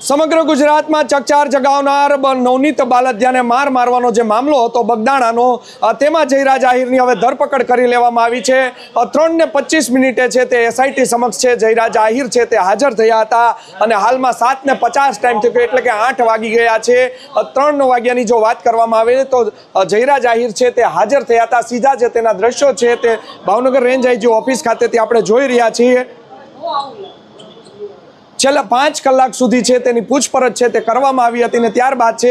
સમગ્ર ગુજરાતમાં ચકચાર જગાવનાર નવનીત બાલદિયાને મારવાનો જે મામલો હતો બગદાણાનો, તેમાં જયરાજ આહિરની હવે ધરપકડ કરી લેવામાં આવી છે। 3:25 છે તે એસઆઈટી સમક્ષ છે જયરાજ આહિર છે તે હાજર થયા હતા અને હાલમાં 7:50 ટાઈમ થયો એટલે કે 8 વાગી ગયા છે। 3 વાગ્યાની જો વાત કરવામાં આવે તો જયરાજ આહિર છે તે હાજર થયા હતા। સીધા જે તેના દ્રશ્યો છે તે ભાવનગર રેન્જ આઈજી ઓફિસ ખાતેથી આપણે જોઈ રહ્યા છીએ। છેલ્લા 5 કલાક સુધી છે તેની પૂછપરછ છે તે કરવામાં આવી હતી ને ત્યારબાદ છે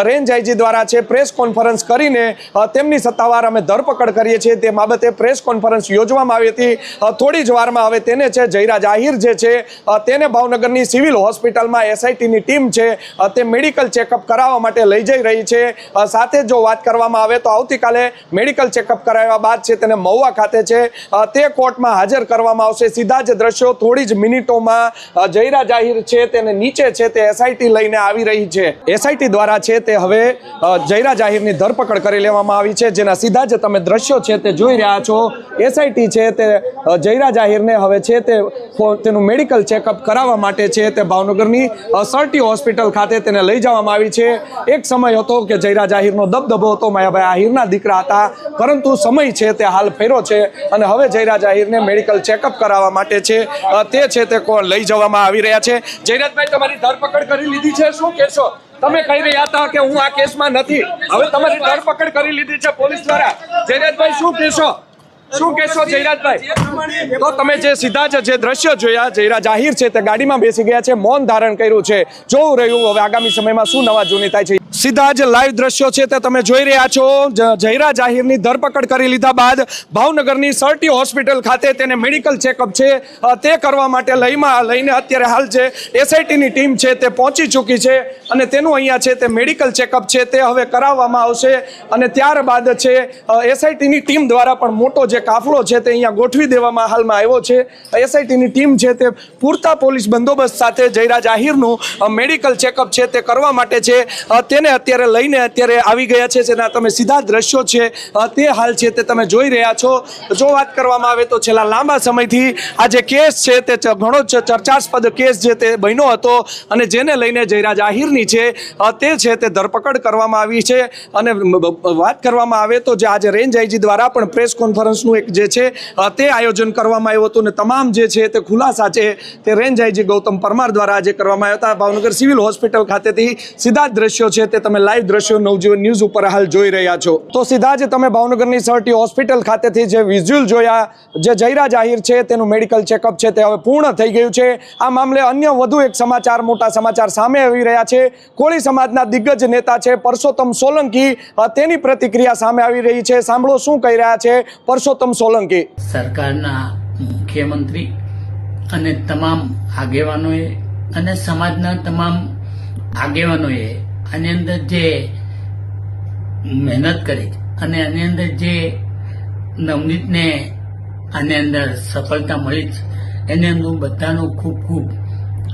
રેન્જ આઈજી દ્વારા છે પ્રેસ કોન્ફરન્સ કરીને તેમની સત્તાવાર અમે ધરપકડ કરીએ છીએ તે બાબતે પ્રેસ કોન્ફરન્સ યોજવામાં આવી હતી। થોડી જ વારમાં હવે તેને છે જયરાજ આહિર જે છે તેને ભાવનગરની સિવિલ હોસ્પિટલમાં એસઆઈટીની ટીમ છે તે મેડિકલ ચેકઅપ કરાવવા માટે લઈ જઈ રહી છે। સાથે જો વાત કરવામાં આવે તો આવતીકાલે મેડિકલ ચેકઅપ કરાવ્યા બાદ છે તેને મહુવા ખાતે છે તે કોર્ટમાં હાજર કરવામાં આવશે। સીધા જ દ્રશ્યો થોડી જ મિનિટોમાં જયરાજ આહિર છે તેને નીચે છે તે એસઆઈટી લઈને આવી રહી છે। એસઆઈટી દ્વારા છે તે હવે જયરાજ આહિરની ધરપકડ કરી લેવામાં આવી છે, જેના સીધા જ તમે દ્રશ્યો છે તે જોઈ રહ્યા છો। એસઆઈટી છે તે જયરાજ આહિરને હવે છે તેનું મેડિકલ ચેકઅપ કરાવવા માટે છે તે ભાવનગરની સરટી હોસ્પિટલ ખાતે તેને લઈ જવામાં આવી છે। એક સમય હતો કે જયરાજ આહિરનો દબદબો હતો, માયાભાઈ આહિરના દીકરા હતા, પરંતુ સમય છે તે હાલ ફેરો છે અને હવે જયરાજ આહિરને મેડિકલ ચેકઅપ કરાવવા માટે છે તે લઈ જવામાં આવી રહ્યા છે। જયરાજભાઈ, તમારી ધરપકડ કરી લીધી છે, શું કહેશો? તમે કહી રહ્યા હતા કે હું આ કેસમાં નથી, હવે તમારી ધરપકડ કરી લીધી છે પોલીસ દ્વારા। જયરાજભાઈ, શું કહેશો જયરાજભાઈ? તો તમે જે સીધા જે દ્રશ્યો જોયા, જયરાજ આહિર છે તે ગાડીમાં બેસી ગયા છે, મૌન ધારણ કર્યું છે। જોવું રહ્યું હવે આગામી સમયમાં શું નવા જૂની થાય છે। સીધા જ લાઈવ દ્રશ્યો છે તે તમે જોઈ રહ્યા છો। જયરાજ આહિરની ધરપકડ કરી લીધા બાદ ભાવનગરની સરટી હોસ્પિટલ ખાતે તેને મેડિકલ ચેકઅપ છે તે કરવા માટે લઈને અત્યારે હાલ છે એસઆઈટીની ટીમ છે તે પહોંચી ચૂકી છે અને તેનું અહીંયા છે તે મેડિકલ ચેકઅપ છે તે હવે કરાવવામાં આવશે અને ત્યારબાદ છે એસઆઈટીની ટીમ દ્વારા પણ મોટો જે કાફલો છે તે અહીંયા ગોઠવી દેવામાં હાલમાં આવ્યો છે। એસઆઈટીની ટીમ છે તે પૂરતા પોલીસ બંદોબસ્ત સાથે જયરાજ આહિરનું મેડિકલ ચેકઅપ છે તે કરવા માટે છે તેને અત્યારે લઈને અત્યારે આવી ગયા છે, જેના તમે સીધા દ્રશ્યો છે તે હાલ છે તે તમે જોઈ રહ્યા છો। જો વાત કરવામાં આવે તો છેલ્લા લાંબા સમયથી આ જે કેસ છે તે ઘણો ચર્ચાસ્પદ કેસ જે તે બન્યો હતો અને જેને લઈને જયરાજ આહિરની છે તે ધરપકડ કરવામાં આવી છે। અને વાત કરવામાં આવે તો જે આજે રેન્જ આઈજી દ્વારા પણ પ્રેસ કોન્ફરન્સનું એક જે છે તે આયોજન કરવામાં આવ્યું હતું અને તમામ જે છે તે ખુલાસા છે તે રેન્જ આઈજી ગૌતમ પરમાર દ્વારા આજે કરવામાં આવ્યા હતા। ભાવનગર સિવિલ હોસ્પિટલ ખાતેથી સીધા દ્રશ્યો છે તે તમે લાઈવ દ્રશ્યો નવજીવન ન્યૂઝ ઉપર હાલ જોઈ રહ્યા છો। તો સીધા જ તમે ભાવનગરની સરટી હોસ્પિટલ ખાતેથી જે વિઝ્યુઅલ જોયા, જે જયરાજ આહિર છે તેનું મેડિકલ ચેકઅપ છે તે હવે પૂર્ણ થઈ ગયું છે। આ મામલે અન્ય વધુ એક મોટા સમાચાર સામે આવી રહ્યા છે। કોળી સમાજના દિગ્ગજ નેતા છે પરસોત્તમ સોલંકી, તેની પ્રતિક્રિયા સામે આવી રહી છે। સાંભળો શું કહી રહ્યા છે પરસોત્તમ સોલંકી। સરકારના મુખ્યમંત્રી અને તમામ આગેવાનોએ અને સમાજના તમામ આગેવાનોએ આની અંદર જે મહેનત કરી અને આની અંદર જે નવનીતને આની અંદર સફળતા મળી છે એને હું બધાનો ખૂબ ખૂબ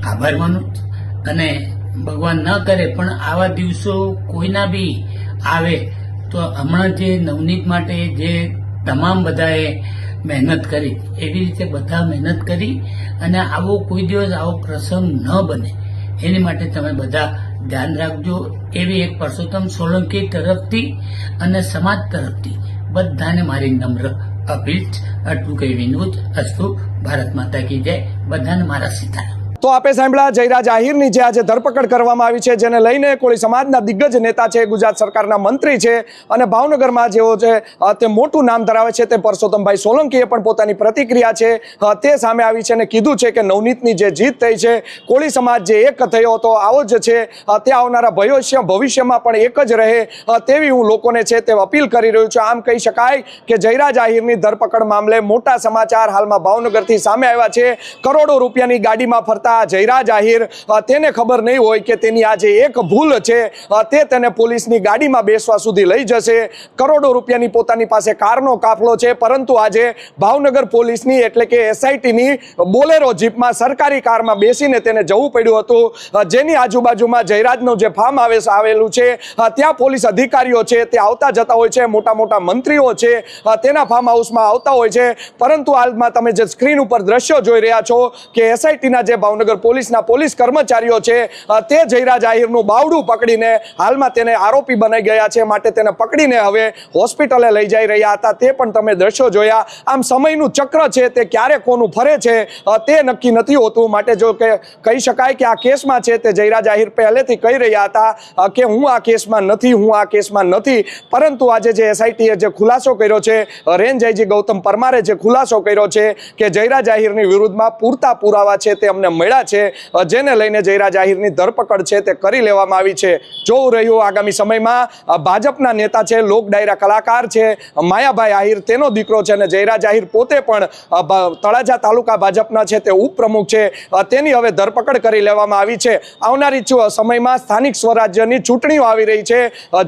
આભાર માનું અને ભગવાન ન કરે પણ આવા દિવસો કોઈના બી આવે તો હમણાં જે નવનીત માટે જે તમામ બધાએ મહેનત કરી એવી રીતે બધા મહેનત કરી અને આવો કોઈ દિવસ આવો પ્રસંગ ન બને એની માટે તમે બધા ધ્યાન રાખજો એવી એક પરસોત્તમ સોલંકી તરફથી અને સમાજ તરફથી બધાને મારી નમ્ર અપીલ। આટલું કઈ વિનોદ અસ્તુ। ભારત માતા કી જય। બધાને મારા સીતારામ। તો આપે સાંભળ્યા જયરાજ આહિરની જે આજે ધરપકડ કરવામાં આવી છે, જેને લઈને કોળી સમાજના દિગ્ગજ નેતા છે, ગુજરાત સરકારના મંત્રી છે અને ભાવનગરમાં જેઓ છે તે મોટું નામ ધરાવે છે તે પરસોત્તમભાઈ સોલંકીએ પણ પોતાની પ્રતિક્રિયા છે તે સામે આવી છે અને કીધું છે કે નવનીતની જે જીત થઈ છે, કોળી સમાજ જે એક થયો હતો આવો જ છે તે આવનારા ભવિષ્યમાં પણ એક જ રહે તેવી હું લોકોને છે તે અપીલ કરી રહ્યું છું। આમ કહી શકાય કે જયરાજ આહિરની ધરપકડ મામલે મોટા સમાચાર હાલમાં ભાવનગરથી સામે આવ્યા છે। કરોડો રૂપિયાની ગાડીમાં ફરતા જયરાજ આહિર તેને ખબર નહીં હોય કે તેની આજે એક ભૂલ છે તે તેને પોલીસની ગાડીમાં બેસવા સુધી લઈ જશે। કરોડો રૂપિયાની પોતાની પાસે કારનો કાફલો છે, પરંતુ આજે ભાવનગર પોલીસની એટલે કે એસઆઈટીની બોલેરો જીપમાં સરકારી કારમાં બેસીને તેને જવું પડ્યું હતું, જેની આજુબાજુમાં જયરાજનું જે ફાર્મ હાઉસ આવેલું છે ત્યાં પોલીસ અધિકારીઓ છે તે આવતા જતા હોય છે, મોટા મોટા મંત્રીઓ છે તેના ફાર્મ હાઉસમાં આવતા હોય છે, પરંતુ હાલમાં તમે જે સ્ક્રીન ઉપર દ્રશ્યો જોઈ રહ્યા છો કે એસઆઈટીના જે ભાવનગર ભાવનગર પોલીસના પોલીસ કર્મચારીઓ છે તે જયરાજ આહિરનું બાવડું પકડીને હાલમાં તેને આરોપી બનાવી ગયા છે, માટે તેને પકડીને હવે હોસ્પિટલે લઈ જઈ રહ્યા હતા. તે પણ તમે દ્રશ્યો જોયા. આમ સમયનું ચક્ર છે તે ક્યારે કોનું ફરે છે તે નક્કી નથી હોતું. માટે જો કે કહી શકાય કે આ કેસમાં છે તે જયરાજ આહિર પહેલેથી કહી રહ્યા હતા કે હું આ કેસમાં નથી, પરંતુ આજે જે એસઆઈટીએ જે ખુલાસો કર્યો છે, રેન્જ આઈજી ગૌતમ પરમારે જે ખુલાસો કર્યો છે કે જયરાજ આહિરની વિરુદ્ધમાં પૂરતા પુરાવા છે તે અમને મળ્યા છે, જેને લઈને જયરાજ આહિરની ધરપકડ છે તે કરી લેવામાં આવી છે. જોવું રહ્યું આગામી સમયમાં. ભાજપના નેતા છે, લોક ડાયરા કલાકાર છે માયાભાઈ આહિર, તેનો દીકરો છે, અને જયરાજ આહિર પોતે પણ તળાજા તાલુકા ભાજપના છે તે ઉપપ્રમુખ છે, તેની હવે ધરપકડ કરી લેવામાં આવી છે. આવનારી સમયમાં સ્થાનિક સ્વરાજ્યની ચૂંટણીઓ આવી રહી છે.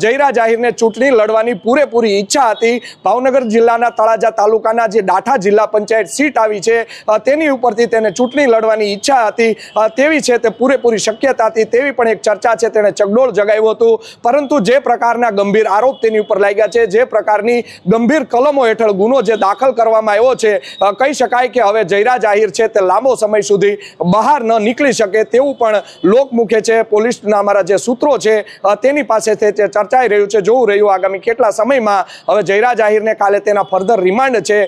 જયરાજ આહિરને ચૂંટણી લડવાની પૂરેપૂરી ઈચ્છા હતી. ભાવનગર જિલ્લાના તળાજા તાલુકાના જે ડાઠા જિલ્લા પંચાયત સીટ આવી છે તેની ઉપરથી તેને ચૂંટણી લડવાની ઈચ્છા હતી, તેવી છે તે પૂરેપૂરી શક્યતા હતી, તેવી પણ એક ચર્ચા છે તેણે ચગડોળ જગાવ્યું હતું. પરંતુ જે પ્રકારના ગંભીર આરોપ તેની ઉપર લાગ્યા છે, જે પ્રકારની ગંભીર કલમો હેઠળ ગુનો જે દાખલ કરવામાં આવ્યો છે, કહી શકાય કે હવે જયરાજ આહિર છે તે લાંબો સમય સુધી બહાર ન નીકળી શકે તેવું પણ લોકમુખે છે. પોલીસના અમારા જે સૂત્રો છે તેની પાસેથી તે ચર્ચાઈ રહ્યું છે. જોવું રહ્યું આગામી કેટલા સમયમાં હવે જયરાજ આહિરને કાલે તેના ફર્ધર રિમાન્ડ છે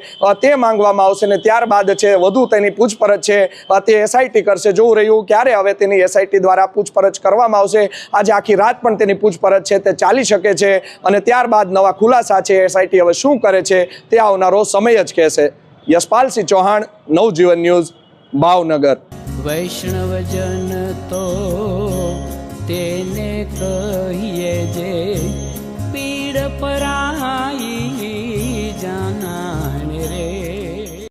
તે માંગવામાં આવશે, ને ત્યારબાદ છે વધુ તેની પૂછપરછ છે તે એસઆઈટી કરશે. જોવું રહ્યું ક્યારે હવે તેની એસઆઈટી દ્વારા પૂછપરછ કરવામાં આવશે. આજે આખી રાત પણ તેની પૂછપરછ છે તે ચાલી શકે છે, અને ત્યારબાદ નવા ખુલાસા છે એસઆઈટી હવે શું કરે છે તે આવનારો સમય જ કહેશે. યશપાલસિંહ ચૌહાણ, નવજીવન ન્યૂઝ, ભાવનગર. વૈષ્ણવજન તો તેને કહીએ જે પીડ પરાઈ.